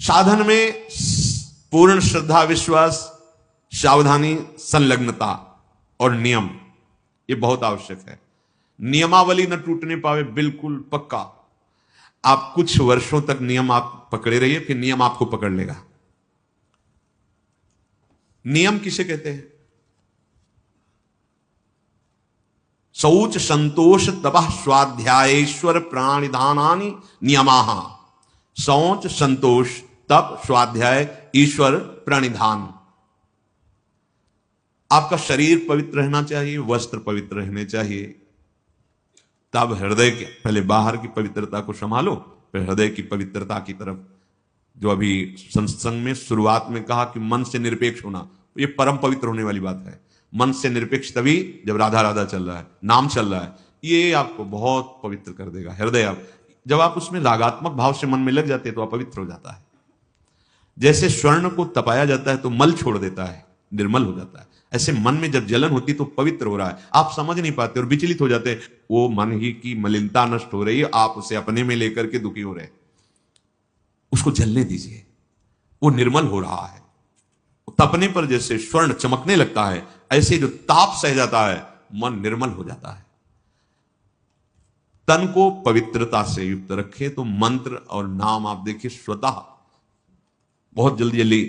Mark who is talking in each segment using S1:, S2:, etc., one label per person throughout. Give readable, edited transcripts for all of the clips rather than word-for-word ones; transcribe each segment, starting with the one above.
S1: साधन में पूर्ण श्रद्धा, विश्वास, सावधानी, संलग्नता और नियम, ये बहुत आवश्यक है। नियमावली न टूटने पावे, बिल्कुल पक्का। आप कुछ वर्षों तक नियम आप पकड़े रहिए, फिर नियम आपको पकड़ लेगा। नियम किसे कहते हैं? शौच, संतोष, तपः, स्वाध्यायेश्वर प्राणिधानानि नियमाः। शौच, संतोष, तप, स्वाध्याय, ईश्वर, प्रणिधान। आपका शरीर पवित्र रहना चाहिए, वस्त्र पवित्र रहने चाहिए, तब हृदय के पहले बाहर की पवित्रता को संभालो, फिर हृदय की पवित्रता की तरफ। जो अभी सत्संग में शुरुआत में कहा कि मन से निरपेक्ष होना, ये परम पवित्र होने वाली बात है। मन से निरपेक्ष तभी जब राधा राधा चल रहा है, नाम चल रहा है, ये आपको बहुत पवित्र कर देगा हृदय। आप जब आप उसमें रागात्मक भाव से मन में लग जाते हैं तो अपवित्र हो जाता है। जैसे स्वर्ण को तपाया जाता है तो मल छोड़ देता है, निर्मल हो जाता है, ऐसे मन में जब जलन होती तो पवित्र हो रहा है। आप समझ नहीं पाते और विचलित हो जाते हैं, वो मन ही की मलिनता नष्ट हो रही है, आप उसे अपने में लेकर के दुखी हो रहे हैं। उसको जलने दीजिए, वो निर्मल हो रहा है। तपने पर जैसे स्वर्ण चमकने लगता है, ऐसे जो ताप सह जाता है मन निर्मल हो जाता है। तन को पवित्रता से युक्त रखे तो मंत्र और नाम आप देखिए स्वतः बहुत जल्दी जल्दी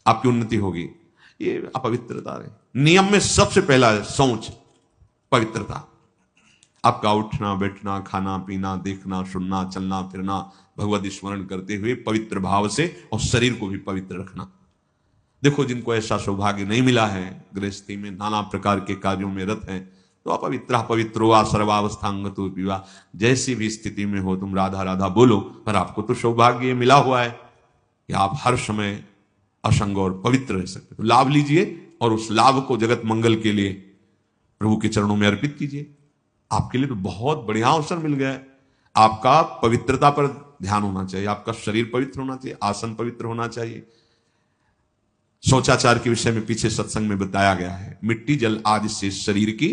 S1: आपकी उन्नति होगी। ये अपवित्रता है। नियम में सबसे पहला है शौच, पवित्रता। आपका उठना बैठना, खाना पीना, देखना सुनना, चलना फिरना भगवत स्मरण करते हुए पवित्र भाव से, और शरीर को भी पवित्र रखना। देखो जिनको ऐसा सौभाग्य नहीं मिला है, गृहस्थी में नाना प्रकार के कार्यों में रत हैं, तो अपवित्रो वा सर्वावस्थांगतो विवाह, जैसी भी स्थिति में हो तुम राधा राधा बोलो, पर आपको तो सौभाग्य मिला हुआ है कि आप हर समय असंग और पवित्र रह सकते। तो लाभ लीजिए और उस लाभ को जगत मंगल के लिए प्रभु के चरणों में अर्पित कीजिए। आपके लिए तो बहुत बढ़िया अवसर मिल गया है। आपका पवित्रता पर ध्यान होना चाहिए, आपका शरीर पवित्र होना चाहिए, आसन पवित्र होना चाहिए। शौचाचार के विषय में पीछे सत्संग में बताया गया है। मिट्टी जल आदि से शरीर की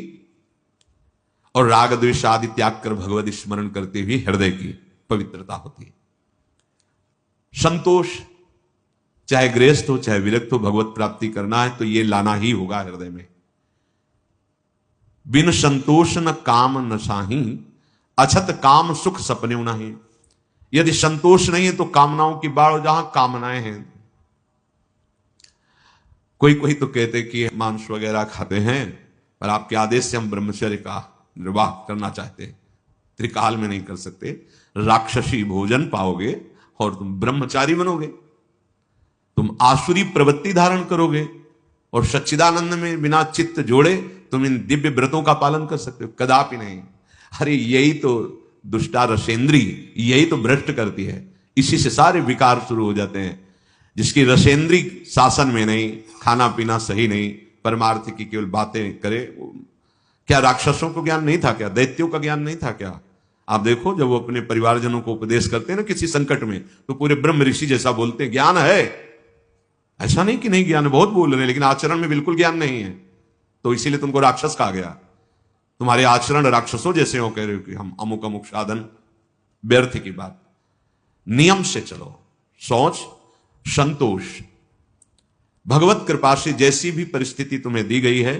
S1: और राग द्वेष आदि त्याग कर भगवत स्मरण करते हुए हृदय की पवित्रता होती है। संतोष, चाहे गृहस्थ हो चाहे विरक्त हो, भगवत प्राप्ति करना है तो ये लाना ही होगा हृदय में। बिन संतोष न काम न साही, अछत काम सुख सपने नहीं। यदि संतोष नहीं है तो कामनाओं की बाढ़, जहां कामनाएं हैं। कोई कोई तो कहते कि मांस वगैरह खाते हैं, पर आपके आदेश से हम ब्रह्मचर्य का निर्वाह करना चाहते हैं, त्रिकाल में नहीं कर सकते। राक्षसी भोजन पाओगे और तुम ब्रह्मचारी बनोगे, तुम आसुरी प्रवृत्ति धारण करोगे, और सच्चिदानंद में बिना चित्त जोड़े तुम इन दिव्य व्रतों का पालन कर सकते हो? कदापि नहीं। अरे यही तो दुष्टा रसेंद्री, यही तो भ्रष्ट करती है। इसी से सारे विकार शुरू हो जाते हैं। जिसकी रसेंद्री शासन में नहीं, खाना पीना सही नहीं, परमार्थ की केवल बातें करे। क्या राक्षसों को ज्ञान नहीं था क्या? दैत्यों का ज्ञान नहीं था क्या? आप देखो जब वो अपने परिवारजनों को उपदेश करते हैं ना किसी संकट में, तो पूरे ब्रह्म ऋषि जैसा बोलते हैं, ज्ञान है। ऐसा नहीं कि नहीं ज्ञान है, बहुत बोल रहे हैं, लेकिन आचरण में बिल्कुल ज्ञान नहीं है, तो इसीलिए तुमको राक्षस कहा गया। तुम्हारे आचरण राक्षसों जैसे हो, कह रहे हो कि हम अमुक अमुक साधन, व्यर्थ की बात। नियम से चलो। शौच, संतोष, भगवत कृपा से जैसी भी परिस्थिति तुम्हें दी गई है,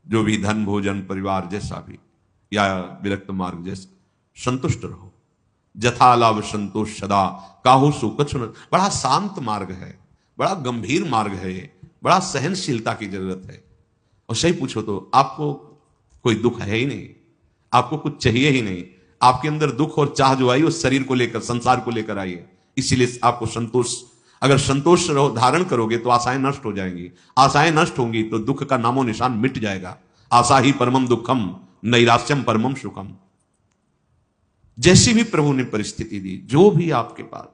S1: जो भी धन भोजन परिवार जैसा भी, या विरक्त मार्ग जैसा, संतुष्ट रहो। जथा लाभ संतोष सदा काहू सु कछु न। बड़ा शांत मार्ग है, बड़ा गंभीर मार्ग है ये, बड़ा सहनशीलता की जरूरत है। और सही पूछो तो आपको कोई दुख है ही नहीं, आपको कुछ चाहिए ही नहीं। आपके अंदर दुख और चाह जो आई वो शरीर को लेकर, संसार को लेकर आई है। इसीलिए आपको संतोष, अगर संतोष रहो धारण करोगे तो आशाएं नष्ट हो जाएंगी। आशाएं नष्ट होंगी तो दुख का नामो निशान मिट जाएगा। आशा ही परमम दुखम नैराश्यम परमम सुखम। जैसी भी प्रभु ने परिस्थिति दी, जो भी आपके पास,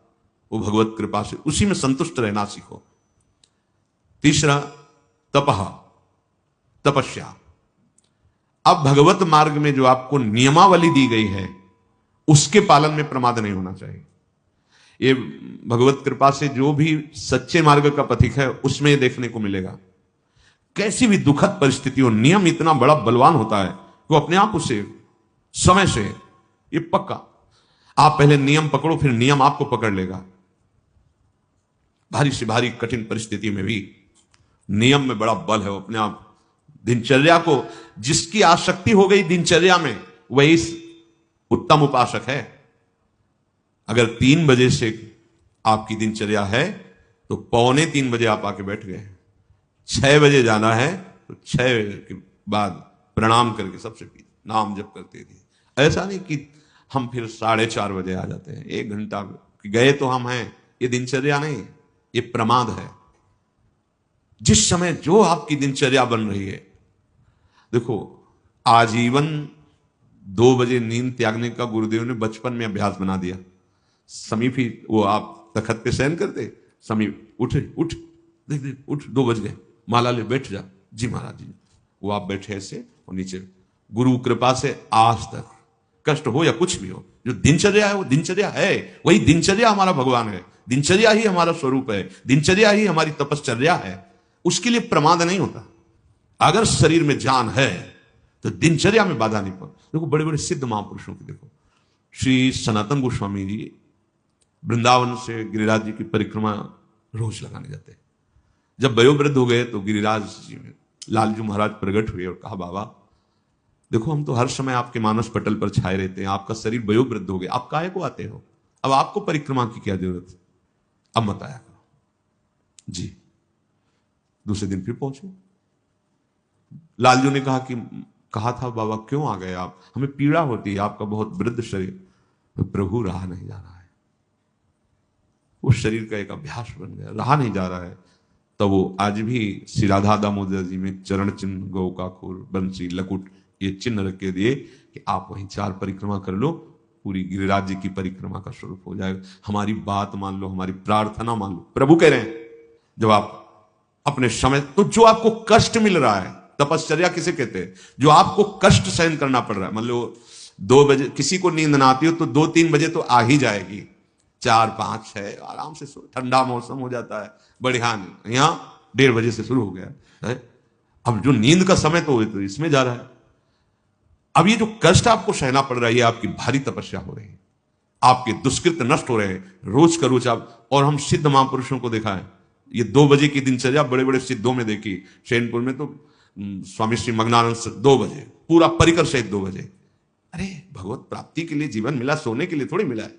S1: वो भगवत कृपा से उसी में संतुष्ट रहना सीखो। तीसरा तपह, तपस्या। अब भगवत मार्ग में जो आपको नियमावली दी गई है उसके पालन में प्रमाद नहीं होना चाहिए। ये भगवत कृपा से जो भी सच्चे मार्ग का पथिक है उसमें देखने को मिलेगा। कैसी भी दुखद परिस्थिति हो, नियम इतना बड़ा बलवान होता है वो अपने आप उसे समय से, ये पक्का। आप पहले नियम पकड़ो, फिर नियम आपको पकड़ लेगा। भारी से भारी कठिन परिस्थिति में भी नियम में बड़ा बल है। वो अपने आप दिनचर्या को, जिसकी आसक्ति हो गई दिनचर्या में, वही उत्तम उपासक है। अगर 3 बजे से आपकी दिनचर्या है तो 2:45 बजे आप आके बैठ गए। 6 बजे जाना है तो 6 के बाद प्रणाम करके सबसे नाम जप करते थे। ऐसा नहीं कि हम फिर 4:30 बजे आ जाते हैं, 1 घंटा गए तो हम हैं। ये दिनचर्या नहीं, ये प्रमाद है। जिस समय जो आपकी दिनचर्या बन रही है, देखो आजीवन 2 बजे नींद त्यागने का गुरुदेव ने बचपन में अभ्यास बना दिया। समीप ही वो आप तखत पे शयन करते, समीप उठ देख देख उठ, 2 बज गए, माला ले बैठ जा। जी महाराज जी। वो आप बैठे ऐसे और नीचे, गुरु कृपा से आज तक कष्ट हो या कुछ भी हो, जो दिनचर्या है वो दिनचर्या है। वही दिनचर्या हमारा भगवान है, दिनचर्या ही हमारा स्वरूप है, दिनचर्या ही हमारी तपश्चर्या है। उसके लिए प्रमाद नहीं होता। अगर शरीर में जान है तो दिनचर्या में बाधा नहीं पड़। देखो बड़े बड़े सिद्ध महापुरुषों की देखो, श्री सनातन गोस्वामी जी वृंदावन से गिरिराज जी की परिक्रमा रोज लगाने जाते हैं। जब वयोवृद्ध हो गए तो गिरिराज जी में लालजू महाराज प्रकट हुए और कहा, बाबा देखो हम तो हर समय आपके मानस पटल पर छाए रहते हैं, आपका शरीर वयोवृद्ध हो गया, आप काहे को आते हो? अब आपको परिक्रमा की क्या जरूरत है? अब मत आया करो। जी। दूसरे दिन फिर पहुंचे। लालजू ने कहा था बाबा क्यों आ गए आप? हमें पीड़ा होती है, आपका बहुत वृद्ध शरीर। तो प्रभु रहा नहीं जा रहा है, उस शरीर का एक अभ्यास बन गया, रहा नहीं जा रहा है। तो वो आज भी श्री राधा दामोदर जी में चरण चिन्ह, गौ का खुर, बंसी, लकुट, ये चिन्ह रख के दिए कि आप वहीं 4 परिक्रमा कर लो, पूरी गिरिराज जी की परिक्रमा का स्वरूप हो जाएगा। हमारी बात मान लो, हमारी प्रार्थना मान लो। प्रभु कह रहे हैं जब आप अपने समय, तो जो आपको कष्ट मिल रहा है, तपश्चर्या किसे कहते हैं? जो आपको कष्ट सहन करना पड़ रहा है। मान लो 2 बजे किसी को नींद ना आती हो तो 2-3 बजे तो आ ही जाएगी। 4-5 6 आराम से सो, ठंडा मौसम हो जाता है, बढ़िया। नहीं, यहां 1:30 बजे से शुरू हो गया है। अब जो नींद का समय तो इसमें जा रहा है। अब ये जो कष्ट आपको सहना पड़ रहा है, ये आपकी भारी तपस्या हो रही है, आपके दुष्कृत नष्ट हो रहे हैं रोज का रोज आप। और हम सिद्ध महापुरुषों को देखा है, ये 2 बजे की दिनचर्या बड़े बड़े सिद्धों में देखी। शैनपुर में तो स्वामी श्री मग्नानंद से 2 बजे पूरा परिकर सहित 2 बजे। अरे भगवत प्राप्ति के लिए जीवन मिला, सोने के लिए थोड़ी मिला है।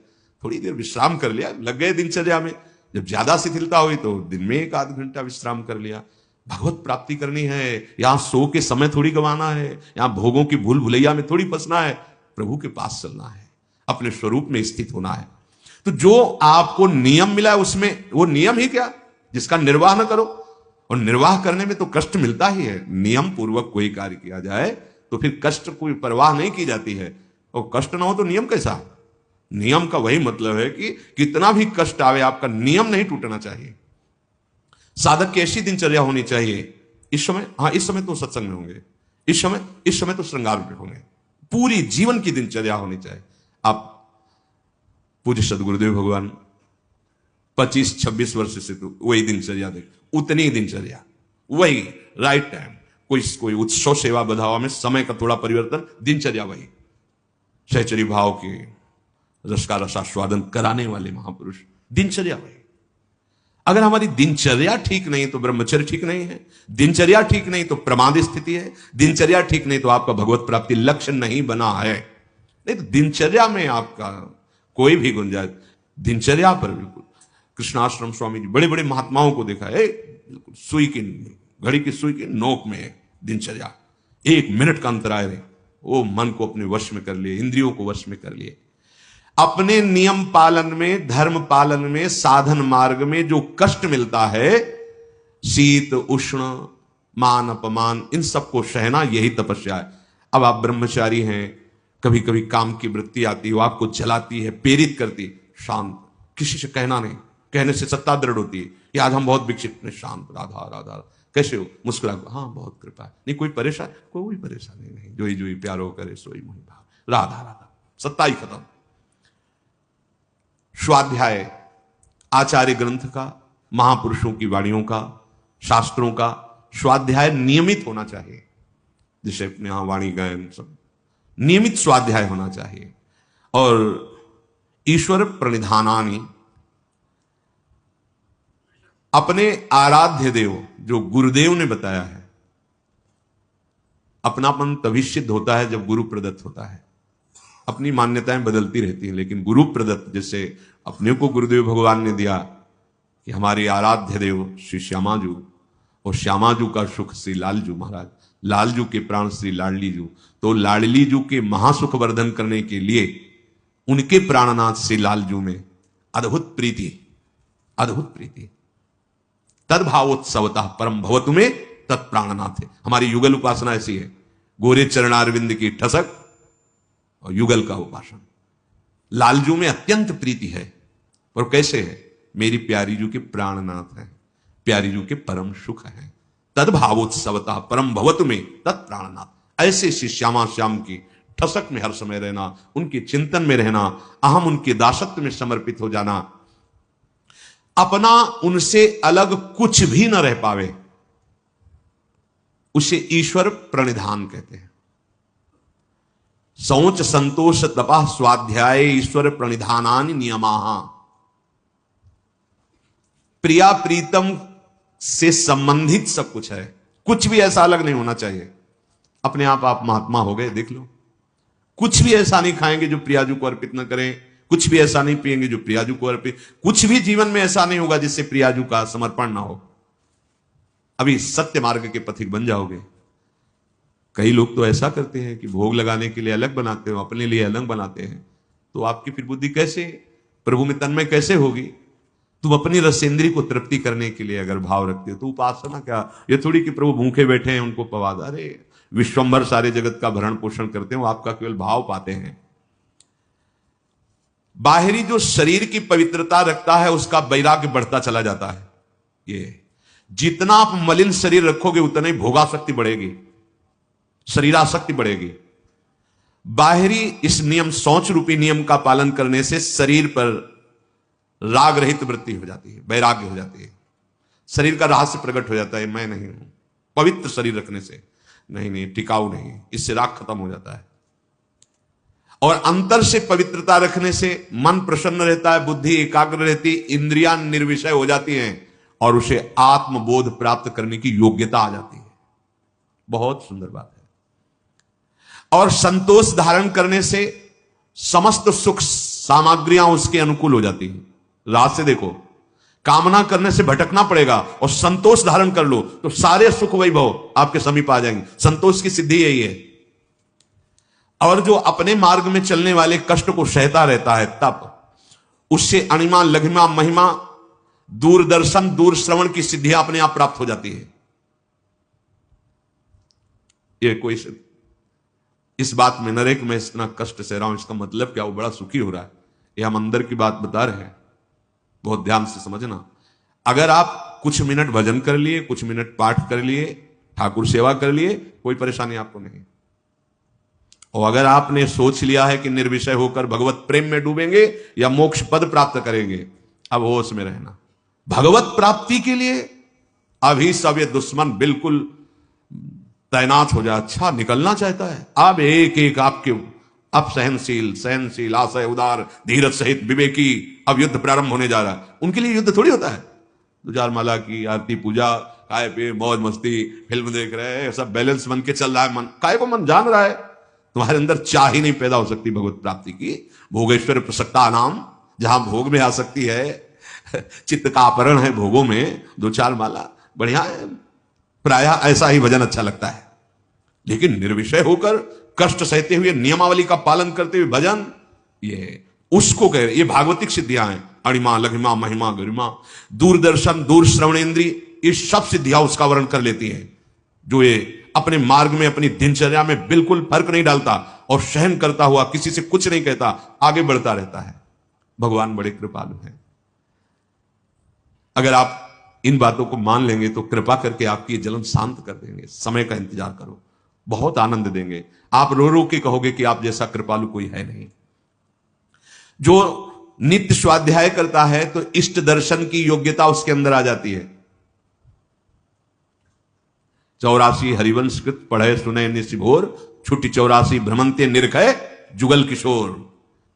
S1: थोड़ी देर विश्राम कर लिया, लग गए दिनचर्या में। जब ज्यादा शिथिलता हुई तो दिन में 1-8 घंटा विश्राम कर लिया। भगवत प्राप्ति करनी है, यहां सो के समय थोड़ी गंवाना है, यहां भोगों की भूल भुलैया में थोड़ी फंसना है। प्रभु के पास चलना है, अपने स्वरूप में स्थित होना है। तो जो आपको नियम मिला है उसमें, वो नियम ही क्या जिसका निर्वाह न करो, और निर्वाह करने में तो कष्ट मिलता ही है। नियम पूर्वक कोई कार्य किया जाए तो फिर कष्ट कोई परवाह नहीं की जाती है, और कष्ट ना हो तो नियम कैसा? नियम का वही मतलब है कि कितना भी कष्ट आवे, आपका नियम नहीं टूटना चाहिए। साधक की ऐसी दिनचर्या होनी चाहिए। इस समय, हाँ इस समय तो सत्संग में होंगे, इस समय तो श्रृंगार में होंगे, पूरी जीवन की दिनचर्या होनी चाहिए। आप पूज्य सदगुरुदेव भगवान 25-26 वर्ष से तो वही दिनचर्या देख, उतनी दिनचर्या, वही राइट टाइम। कोई उत्सव सेवा बधावा में समय का थोड़ा परिवर्तन, दिनचर्या वही। सहचरी भाव के रस का रसास्वादन कराने वाले महापुरुष, दिनचर्या वही। अगर हमारी दिनचर्या ठीक नहीं तो ब्रह्मचर्य ठीक नहीं है, दिनचर्या ठीक नहीं तो प्रमाद स्थिति है, दिनचर्या ठीक नहीं तो आपका भगवत प्राप्ति लक्ष्य नहीं बना है। नहीं तो दिनचर्या में आपका कोई भी गुंजाइश, दिनचर्या पर बिल्कुल। कृष्णाश्रम स्वामी जी बड़े बड़े महात्माओं को देखा है, बिल्कुल सुई की, घड़ी की सुई की नोक में दिनचर्या, 1 मिनट का अंतराय रहे, वो मन को अपने वश में कर लिए, इंद्रियों को वश में कर लिए। अपने नियम पालन में, धर्म पालन में, साधन मार्ग में जो कष्ट मिलता है, शीत उष्ण, मान अपमान, इन सबको सहना, यही तपस्या है। अब आप ब्रह्मचारी हैं, कभी कभी काम की वृत्ति आती है, वो आपको जलाती है, प्रेरित करती है, शांत, किसी से कहना नहीं, कहने से सत्ता दृढ़ होती है कि आज हम बहुत विकसित हैं, शांत, राधा राधा, कैसे हो? मुस्कुरा, हाँ बहुत कृपा है। नहीं कोई परेशान, कोई परेशानी नहीं, जोई जोई प्यारो करे सोई मोहि भाव, राधा राधा, सत्ता ही खत्म। स्वाध्याय आचार्य ग्रंथ का, महापुरुषों की वाणियों का, शास्त्रों का स्वाध्याय नियमित होना चाहिए। जैसे अपने यहां वाणी गायन सब नियमित स्वाध्याय होना चाहिए। और ईश्वर प्रणिधानानि, अपने आराध्य देव जो गुरुदेव ने बताया है, अपनापन तभी सिद्ध होता है जब गुरु प्रदत्त होता है। अपनी मान्यताएं बदलती रहती हैं, लेकिन गुरु प्रदत्त, जैसे अपने को गुरुदेव भगवान ने दिया कि हमारे आराध्य देव श्री श्यामाजू, और श्यामाजू का सुख श्री लालजू महाराज, लालजू के प्राण श्री लाडली जू, तो लाडली जू के महासुख वर्धन करने के लिए उनके प्राणनाथ श्री लालजू में अद्भुत प्रीति, अद्भुत प्रीति। तद्भावोत्सवता परम भवतु में तत्प्राणनाथ है। हमारी युगल उपासना ऐसी है, गोरे चरणारविंद की ठसक और युगल का उपासन। लालजू में अत्यंत प्रीति है, और कैसे है? मेरी प्यारी जू के प्राणनाथ है, प्यारी जू के परम सुख है। तद्भावोत्सवता परम भवतु में तत्प्राणनाथ। ऐसे श्री श्यामा श्याम की ठसक में हर समय रहना, उनके चिंतन में रहना, अहम उनके दासत्व में समर्पित हो जाना, अपना उनसे अलग कुछ भी न रह पावे, उसे ईश्वर प्रणिधान कहते हैं। शौच संतोष तपा स्वाध्याय ईश्वर प्रणिधानानि नियमाः। प्रिया प्रीतम से संबंधित सब कुछ है, कुछ भी ऐसा अलग नहीं होना चाहिए। अपने आप महात्मा हो गए, देख लो। कुछ भी ऐसा नहीं खाएंगे जो प्रियाजू को अर्पित न करें, कुछ भी ऐसा नहीं पिएंगे जो प्रियाजू को अर्पित, कुछ भी जीवन में ऐसा नहीं होगा जिससे प्रियाजू का समर्पण ना हो। अभी सत्य मार्ग के पथिक बन जाओगे। कई लोग तो ऐसा करते हैं कि भोग लगाने के लिए अलग बनाते हो, अपने लिए अलग बनाते हैं, तो आपकी फिर बुद्धि कैसे प्रभु में तन्मय कैसे होगी? तुम अपनी रसेंद्री को तृप्ति करने के लिए अगर भाव रखते हो तो उपासना क्या? ये थोड़ी कि प्रभु भूखे बैठे हैं उनको पवाद, अरे विश्वंभर सारे जगत का भरण पोषण करते हैं, वो आपका केवल भाव पाते हैं। बाहरी जो शरीर की पवित्रता रखता है उसका वैराग्य बढ़ता चला जाता है। ये जितना आप मलिन शरीर रखोगे उतना ही भोगासक्ति बढ़ेगी, शरीरासक्ति बढ़ेगी। बाहरी इस नियम, शौच रूपी नियम का पालन करने से शरीर पर राग रहित वृत्ति हो जाती है, वैराग्य हो जाती है, शरीर का रहस्य प्रकट हो जाता है। मैं नहीं हूं, पवित्र शरीर रखने से नहीं, टिकाऊ नहीं, इससे राग खत्म हो जाता है। और अंतर से पवित्रता रखने से मन प्रसन्न रहता है, बुद्धि एकाग्र रहती, इंद्रियां निर्विषय हो जाती हैं और उसे आत्मबोध प्राप्त करने की योग्यता आ जाती है। बहुत सुंदर बात है। और संतोष धारण करने से समस्त सुख सामग्रियां उसके अनुकूल हो जाती हैं। रात से देखो, कामना करने से भटकना पड़ेगा और संतोष धारण कर लो तो सारे सुख वैभव आपके समीप आ जाएंगे। संतोष की सिद्धि यही है। और जो अपने मार्ग में चलने वाले कष्ट को सहता रहता है, तब उससे अणिमा लघिमा महिमा दूरदर्शन दूर श्रवण की सिद्धियां अपने आप प्राप्त हो जाती है। ये कोई इस बात में नरेक में इतना कष्ट सह रहा हूं, इसका मतलब क्या? वो बड़ा सुखी हो रहा है। ये हम अंदर की बात बता रहे हैं, बहुत ध्यान से समझना। अगर आप कुछ मिनट भजन कर लिए, कुछ मिनट पाठ कर लिए, ठाकुर सेवा कर लिए, कोई परेशानी आपको नहीं। और अगर आपने सोच लिया है कि निर्विषय होकर भगवत प्रेम में डूबेंगे या मोक्ष पद प्राप्त करेंगे, अब होश में रहना। भगवत प्राप्ति के लिए अभी सब ये दुश्मन बिल्कुल तैनात हो जाए। अच्छा निकलना चाहता है, अब एक एक आपके, अब सहनशील आशय उदार धीरज सहित विवेकी, अब युद्ध प्रारंभ होने जा रहा है। उनके लिए युद्ध थोड़ी होता है। तुजार माला की आरती पूजा, खाए पिए मौज मस्ती, फिल्म देख रहे हैं, सब बैलेंस बन के चल रहा है। मन काय को मन जान रहा है, तुम्हारे अंदर चाह ही नहीं पैदा हो सकती भगवत प्राप्ति की। भोगेश्वर प्रसक्ता नाम, जहां भोग में आ सकती है, चित्त का अपहरण है भोगों में, दो चार माला बढ़िया है, प्रायः ऐसा ही भजन अच्छा लगता है। लेकिन निर्विषय होकर कष्ट सहते हुए नियमावली का पालन करते हुए भजन, ये उसको कह रहे, ये भागवतिक सिद्धियां हैं। अणिमा लघिमा महिमा गरिमा दूरदर्शन दूर श्रवणेन्द्री, ये सब सिद्धियां उसका वर्ण कर लेती हैं। जो ये अपने मार्ग में अपनी दिनचर्या में बिल्कुल फर्क नहीं डालता और सहन करता हुआ किसी से कुछ नहीं कहता, आगे बढ़ता रहता है। भगवान बड़े कृपालु हैं। अगर आप इन बातों को मान लेंगे तो कृपा करके आपकी ये जलन शांत कर देंगे। समय का इंतजार करो, बहुत आनंद देंगे। आप रो रो के कहोगे कि आप जैसा कृपालु कोई है नहीं। जो नित्य स्वाध्याय करता है तो इष्ट दर्शन की योग्यता उसके अंदर आ जाती है। 84 हरिवंश कृत पढ़े सुने निशिभोर, छुट्टी 84 भ्रमंते निरखय जुगल किशोर।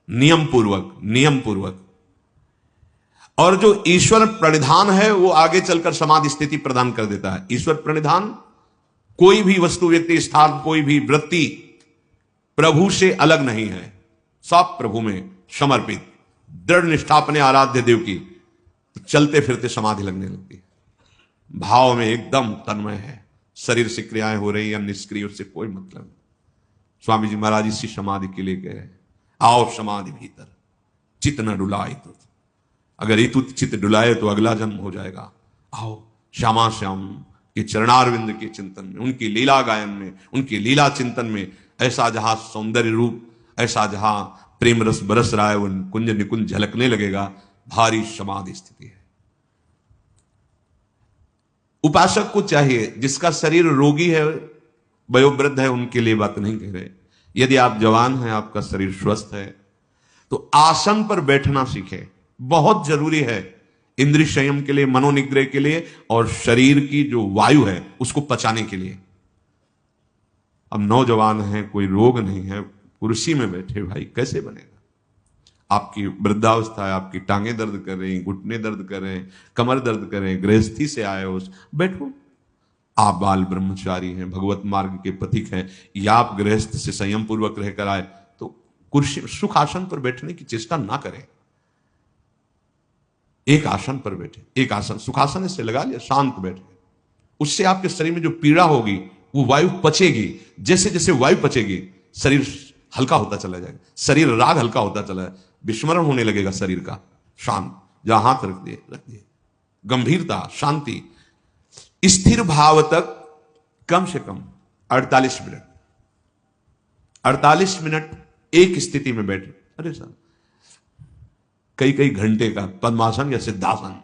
S1: नियम पूर्वक और जो ईश्वर प्रणिधान है वो आगे चलकर समाधि स्थिति प्रदान कर देता है। ईश्वर प्रणिधान कोई भी वस्तु, व्यक्ति, स्थान, कोई भी वृत्ति प्रभु से अलग नहीं है, सब प्रभु में समर्पित, दृढ़ निष्ठा अपने आराध्य देव की, तो चलते फिरते समाधि लगने लगती है। भाव में एकदम तन्मय है, शरीर से क्रियाएं हो रही या निष्क्रिय, उससे कोई मतलब नहीं। स्वामी जी महाराज इसी समाधि के लिए कह रहे हैं, आओ समाधि भीतर, चित्त न डुलाए तो, अगर इतु चित्त डुलाए तो अगला जन्म हो जाएगा। आओ श्यामा श्याम के चरणारविंद के चिंतन में, उनकी लीला गायन में, उनकी लीला चिंतन में, ऐसा जहां सौंदर्य रूप, ऐसा जहां प्रेम रस बरस रहा है, वो कुंज निकुंज झलकने लगेगा, भारी समाधि स्थिति है। उपासक को चाहिए, जिसका शरीर रोगी है, वयोवृद्ध है, उनके लिए बात नहीं कह रहे, यदि आप जवान हैं, आपका शरीर स्वस्थ है, तो आसन पर बैठना सीखे, बहुत जरूरी है इंद्रिय संयम के लिए, मनोनिग्रह के लिए, और शरीर की जो वायु है उसको पचाने के लिए। अब नौजवान हैं, कोई रोग नहीं है, कुर्सी में बैठे भाई कैसे बनेगा? आपकी वृद्धावस्था है, आपकी टांगें दर्द कर रही, घुटने दर्द कर रहे हैं, कमर दर्द कर रहे हैं, गृहस्थी से आए हो, बैठो। आप बाल ब्रह्मचारी हैं, भगवत मार्ग के पथिक हैं, या आप गृहस्थ से संयम पूर्वक रहकर आए, तो कुर्सी सुख आसन पर बैठने की चेष्टा ना करें। एक आसन पर बैठे, एक आसन सुखासन से लगा लिया, शांत बैठे, उससे आपके शरीर में जो पीड़ा होगी वो वायु पचेगी। जैसे जैसे वायु पचेगी शरीर हल्का होता चला जाएगा, शरीर राग हल्का होता चला जाएगा, विस्मरण होने लगेगा शरीर का। शांत, जहां हाथ रख दिए, गंभीरता, शांति, स्थिर भाव तक कम से कम 48 मिनट, 48 मिनट एक स्थिति में बैठे। अरे सर, कई कई घंटे का पद्मासन या सिद्धासन,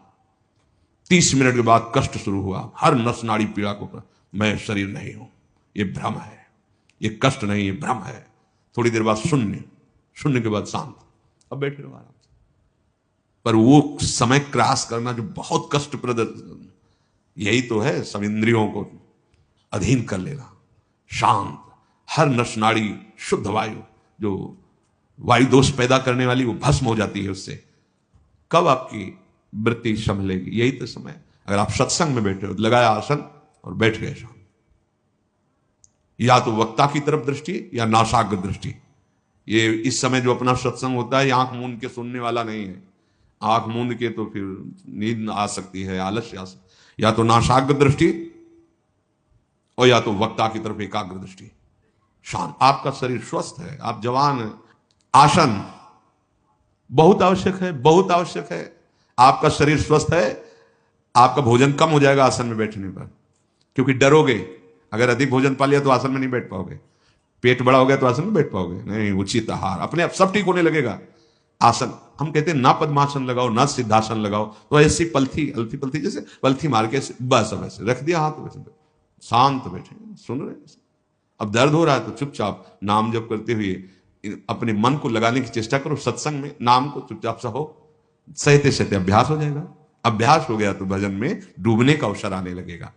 S1: 30 मिनट के बाद कष्ट शुरू हुआ, हर नस नाड़ी पीड़ा को, मैं शरीर नहीं हूं, ये भ्रम है, ये कष्ट नहीं, ये भ्रम है। थोड़ी देर बाद शून्य, शून्य के बाद शांत, अब बैठे रहो आराम से। पर वो समय क्रॉस करना जो बहुत कष्टप्रद, यही तो है सब इंद्रियों को अधीन कर लेना। शांत, हर नस नाड़ी शुद्ध वायु, जो वायु दोष पैदा करने वाली, वो भस्म हो जाती है उससे। कब आपकी वृत्ति संभलेगी? यही तो समय। अगर आप सत्संग में बैठे हो, लगाया आसन और बैठ गए शांत, या तो वक्ता की तरफ दृष्टि या नासाग्र दृष्टि। ये इस समय जो अपना सत्संग होता है, आंख मूंद के सुनने वाला नहीं है। आंख मूंद के तो फिर नींद आ सकती है, आलस्य आ सकती है। या तो नासाग्र दृष्टि और या तो वक्ता की तरफ एकाग्र दृष्टि। शांत, आपका शरीर स्वस्थ है, आप जवान हैं। आसन बहुत आवश्यक है, बहुत आवश्यक है। आपका शरीर स्वस्थ है, आपका भोजन कम हो जाएगा आसन में बैठने पर, क्योंकि डरोगे। अगर अधिक भोजन पा लिया तो आसन में नहीं बैठ पाओगे, पेट बड़ा हो गया तो आसन में बैठ पाओगे नहीं। उचित आहार, अपने आप सब ठीक होने लगेगा। आसन, हम कहते हैं ना पद्मासन लगाओ ना सिद्धासन लगाओ, तो ऐसी पलथी अलथी पलथी जैसे पलथी मार के बस अब ऐसे रख दिया हाथ, वैसे शांत बैठे सुन रहे। अब दर्द हो रहा है तो चुपचाप नाम जप करते हुए अपने मन को लगाने की चेष्टा करो। सत्संग में नाम को चुपचाप सहो, सहते सहते अभ्यास हो जाएगा। अभ्यास हो गया तो भजन में डूबने का अवसर आने लगेगा।